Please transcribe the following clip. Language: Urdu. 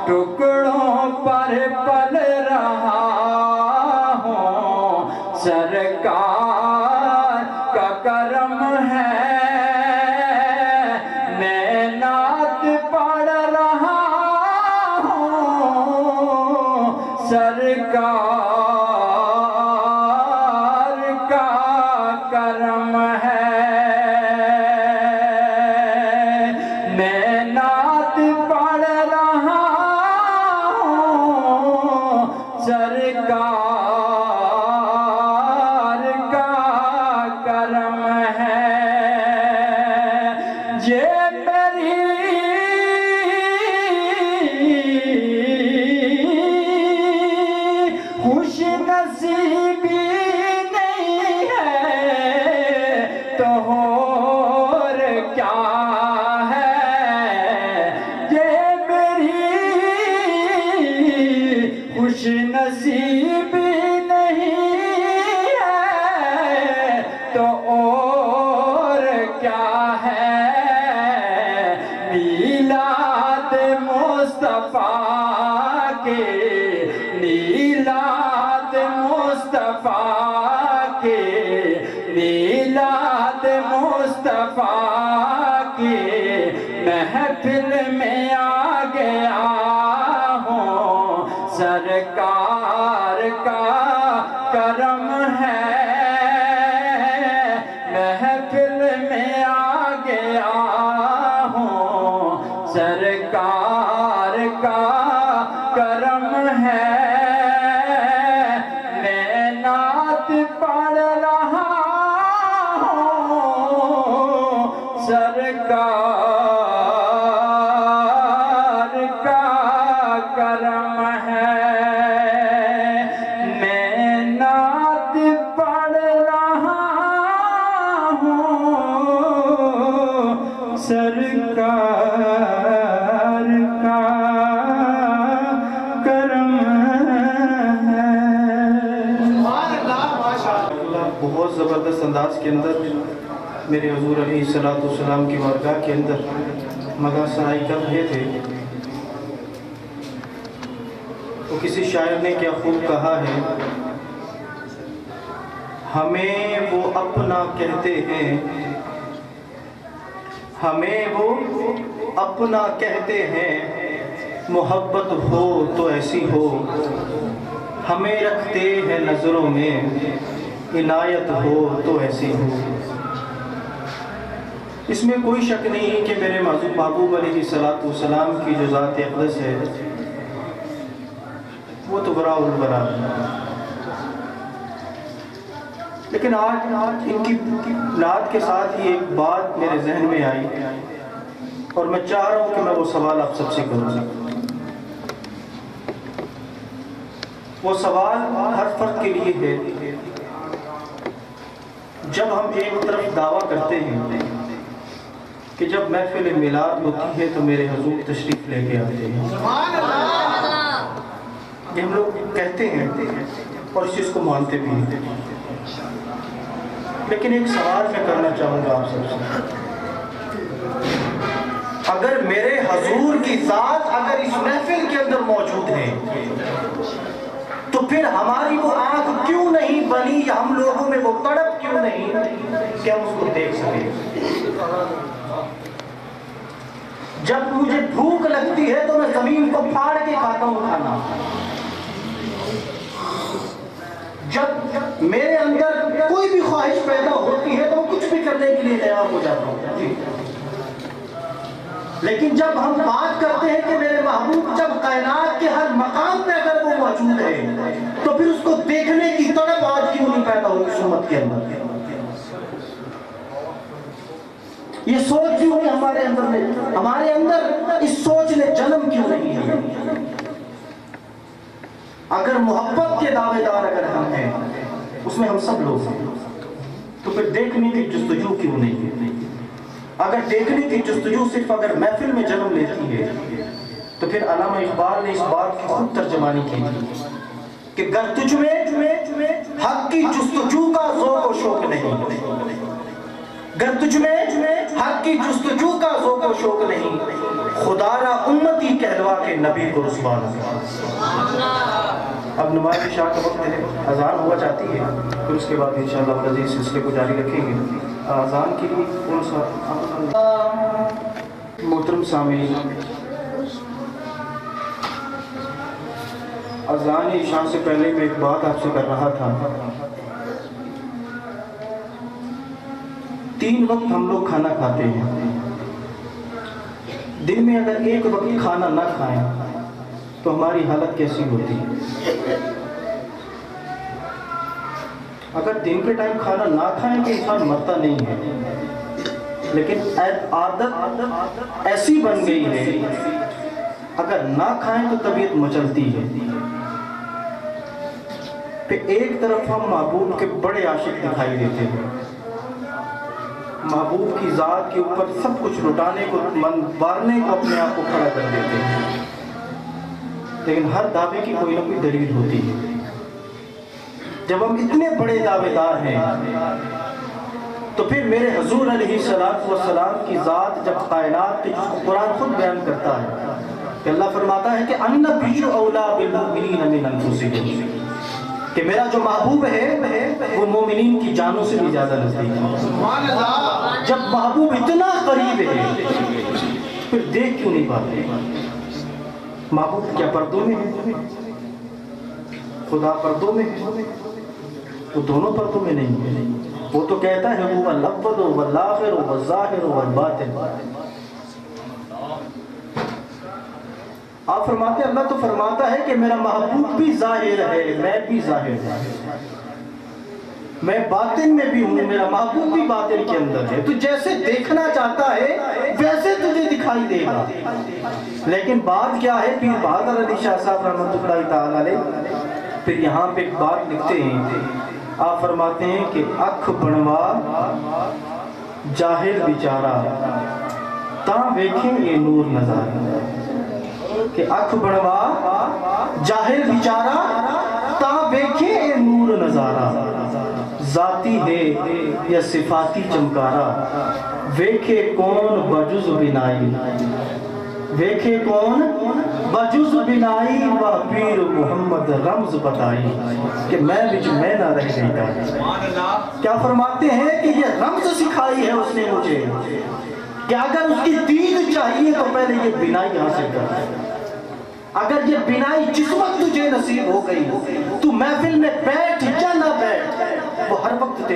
ٹکڑوں پر پل رہا ہوں، سرکار کا کرم ہے، میں نعت پڑھ رہا ہوں، سرکار کا کرم ہے، میں نعت پڑھ رہا ہوں، سرکار کا کرم ہے، یہ میری خوش نصیبی نہیں ہے تو اور کیا ہے، یہ میری خوش نصیبی نہیں ہے تو اور کیا ہے، میلاد مصطفیٰ کے، میلاد مصطفیٰ کے، میلاد مصطفیٰ کے محفل میں آ گیا ہوں، سرکار کا کرم ہے، محفل میں آ گیا ہوں، سرکار کا کرم ہے، میں نعت پڑھ رہا ہوں، سرکار کا کرم ہے، میں نعت پڑھ رہا ہوں، سرکار کا کرم ہے۔ بہت زبردست انداز کے اندر میرے حضور علیہ السلام کی بارگاہ کے اندر مدح ثنائی کر رہے تھے، تو کسی شاعر نے کیا خوب کہا ہے، ہمیں وہ اپنا کہتے ہیں، ہمیں وہ اپنا کہتے ہیں، محبت ہو تو ایسی ہو، ہمیں رکھتے ہیں نظروں میں، عنایت ہو تو ایسی ہو۔ اس میں کوئی شک نہیں کہ میرے محبوب علیہ السلام کی جو ذات اقدس ہے وہ تو براء البراء ہے، لیکن آج ان کی نعت کے ساتھ ہی ایک بات میرے ذہن میں آئی اور میں چاہ رہا ہوں کہ میں وہ سوال آپ سب سے کروں۔ وہ سوال ہر فرد کے لیے ہے، جب ہم ایک طرف دعویٰ کرتے ہیں کہ جب محفل میلاد ہوتی ہے تو میرے حضور تشریف لے کے آتے ہیں، یہ ہم لوگ کہتے ہیں اور اس چیز کو مانتے بھی ہیں، لیکن ایک سوال میں کرنا چاہوں گا آپ سب سے، اگر میرے حضور کی ذات اگر اس محفل کے اندر موجود ہے تو پھر ہماری وہ آنکھ کیوں نہیں بنی، یا ہم لوگوں میں وہ تڑپ کیوں نہیں کہ ہم اس کو دیکھ سکیں؟ جب مجھے بھوک لگتی ہے تو میں زمین کو پھاڑ کے کھاتا ہوں کھانا، جب میرے اندر کوئی بھی خواہش پیدا ہوتی ہے تو کچھ بھی کرنے کے لیے تیار ہو جاتا ہوں، لیکن جب ہم بات کرتے ہیں کہ میرے محبوب جب کائنات کے ہر مقام پہ اگر وہ موجود ہے تو پھر اس کو دیکھنے کی طرف آج کیوں نہیں پیدا ہوئی اس امت کے اندر؟ یہ سوچ کیوں نہیں ہمارے اندر اس سوچ نے جنم کیوں نہیں ہے؟ اگر محبت کے دعوے دار اگر ہم ہیں، اس میں ہم سب لوگ ہیں، تو پھر دیکھنے کی جستجو کیوں نہیں ہے؟ اگر دیکھنے کی جستجو صرف اگر محفل میں جنم لیتی ہے تو پھر علامہ اقبال نے اس بات کی خود ترجمانی کی تھی کہ گر تجھ میں حق کی جستجو کا ذوق و شوق نہیں، گر تجھ میں حق کی جستجو کا ذوق و شوق نہیں، خدا را امتی کہلوا کے نبی کو رسوا نہ کر۔ اب نماز عشاء کا وقت ہے، اذان ہوا چاہتی ہے، پھر اس کے بعد انشاءاللہ العزیز سلسلے کو جاری رکھیں گے۔ اذان کے لیے کون سا؟ محترم سامعین، اذان عشاء سے پہلے میں ایک بات آپ سے کر رہا تھا۔ 3 وقت ہم لوگ کھانا کھاتے ہیں، دن میں اگر ایک وقت کھانا نہ کھائیں تو ہماری حالت کیسی ہوتی ہے؟ اگر دن کے ٹائم کھانا نہ کھائیں تو انسان مرتا نہیں ہے، لیکن عادت ایسی بن گئی ہے اگر نہ کھائیں تو طبیعت مچلتی ہے۔ پھر ایک طرف ہم محبوب کے بڑے عاشق دکھائی دیتے ہیں، محبوب کی ذات کے اوپر سب کچھ لٹانے کو، وارنے کو اپنے آپ کو کھڑا کر دیتے ہیں، لیکن ہر دعوے کی کوئی نہ کوئی دلیل ہوتی ہے۔ جب ہم اتنے بڑے دعوے دار ہیں تو پھر میرے حضور علیہ السلام کی ذات جب کائنات کی، جس کو قرآن خود بیان کرتا ہے کہ اللہ فرماتا ہے کہ النبی اولیٰ بالمؤمنین من انفسہم، کہ میرا جو محبوب ہے وہ مومنین کی جانوں سے بھی زیادہ نزدیک ہے۔ جب محبوب اتنا قریب ہے پھر دیکھ کیوں نہیں پاتے؟ محبوب کیا پردوں میں ہے؟ خدا پردوں میں ہے؟ وہ دونوں پردوں میں نہیں ہے۔ وہ تو کہتا ہے وہ الاول والآخر والظاہر والباطن۔ آپ فرماتے ہیں، اللہ تو فرماتا ہے کہ میرا محبوب بھی ظاہر ہے، میں بھی ظاہر ہوں، میں باطن میں بھی ہوں، میرا محبوب بھی باطن کے اندر ہے۔ تو جیسے دیکھنا چاہتا ہے ویسے تجھے دکھائی دے گا۔ لیکن بات کیا ہے؟ پیر بہادر علی شاہ صاحب رحمۃ اللہ تعالی علیہ پھر یہاں پہ ایک بات لکھتے ہیں، آپ فرماتے ہیں کہ اکھ بنوا جاہل بیچارہ تاں ویکھیں یہ نور نظارہ، کہ اکھ بڑوا جاہل بیچارہ تاں ویکھے اے نور نظارہ، ذاتی ہے یا صفاتی چمکارا، ویکھے کون بجز بنائی، ویکھے کون بجز بنائی، وہ پیر محمد رمز بتائی، کہ میں بچ میں نہ رہ گئی۔ کیا فرماتے ہیں کہ یہ رمز سکھائی ہے اس نے مجھے کہ اگر اس کی دید چاہیے تو پہلے یہ بنائی حاصل کر۔ اگر یہ بنائی جس وقت تجھے نصیب ہو گئی تو محفل میں بیٹھ یا نہ بیٹھ، وہ ہر وقت